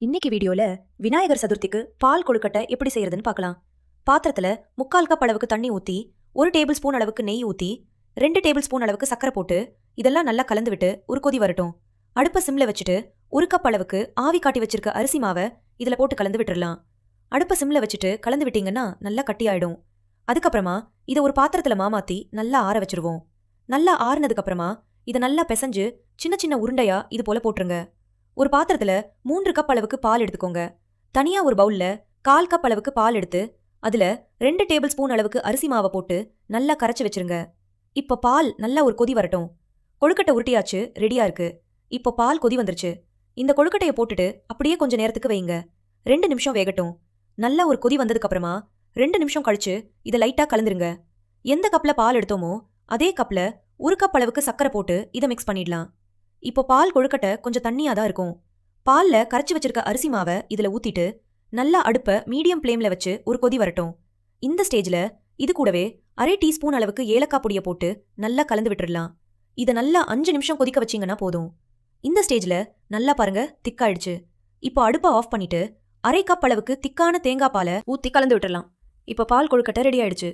இன்னைக்கு வீடியோல விநாயகர் சதுர்த்திக்கு பால் கொழுக்கட்டை எப்படி செய்யறதுன்னு பார்க்கலாம். பாத்திரத்துல 3/4 கப் அளவுக்கு தண்ணி ஊத்தி 1 டேபிள் ஸ்பூன் அளவுக்கு நெய் ஊத்தி 2 டேபிள் ஸ்பூன் அளவுக்கு சக்கரை போட்டு இதெல்லாம் நல்லா கலந்து விட்டு ஒரு கொதி வரட்டும். அடுப்பை சிம்ல வச்சுட்டு 1 கப் அளவுக்கு ஆவி காட்டி வச்சிருக்க அரிசி மாவை இதுல போட்டு கலந்து விட்டுறலாம். அடுப்பை சிம்ல வச்சுட்டு கலந்து விட்டீங்கன்னா நல்லா கட்டியாயிடும். அதுக்கப்புறமா இதை ஒரு பாத்திரத்துல மாமாத்தி நல்லா ஆற வச்சிருவோம். நல்லா ஆறுனதுக்கு அப்புறமா இதை நல்லா பிசைஞ்சு சின்ன சின்ன உருண்டையா இது போல போட்டுருங்க. ஒரு பாத்திரத்துல 3 கப் அளவுக்கு பால் எடுத்துக்கோங்க. தனியா ஒரு பவுல்ல 1/4 கப் அளவுக்கு பால் எடுத்து அதுல 2 டேபிள் ஸ்பூன் அளவுக்கு அரிசி மாவை போட்டு நல்லா கரைச்சு வச்சிருங்க. இப்போ பால் நல்லா ஒரு கொதி வரட்டும். கொழுக்கட்டை உருட்டியாச்சு, ரெடியா இருக்கு. இப்போ பால் கொதி வந்துருச்சு. இந்த கொழுக்கட்டையை போட்டுட்டு அப்படியே கொஞ்ச நேரத்துக்கு வைங்க. 2 நிமிஷம் வேகட்டும். நல்லா ஒரு கொதி வந்ததுக்கு அப்புறமா 2 நிமிஷம் கழிச்சு இதை லைட்டா கலந்துருங்க. எந்த கப்ல பால் எடுத்தோமோ அதே கப்ல 1 கப் அளவுக்கு சக்கரை போட்டு இதை மிக்ஸ் பண்ணிடலாம். இப்போ பால் கொழுக்கட்டை கொஞ்சம் தண்ணியா தான் இருக்கும். பால்ல கரைச்சு வச்சிருக்க அரிசி மாவை இதுல ஊத்திட்டு நல்லா அடுப்பை மீடியம் ஃப்ளேம்ல வச்சு ஒரு கொதி வரட்டும். இந்த ஸ்டேஜ்ல இது கூடவே 1/2 டீஸ்பூன் அளவுக்கு ஏலக்காய் பொடியை போட்டு நல்லா கலந்து விட்டுறலாம். இதை நல்லா 5 நிமிஷம் கொதிக்க வச்சீங்கன்னா போதும். இந்த ஸ்டேஜ்ல நல்லா பாருங்க, திக்காயிடுச்சு. இப்போ அடுப்பை ஆஃப் பண்ணிட்டு 1/2 கப் அளவுக்கு திக்கான தேங்காய் பாலை ஊத்தி கலந்து விட்டுறலாம். இப்போ பால் கொழுக்கட்டை ரெடி ஆயிடுச்சு.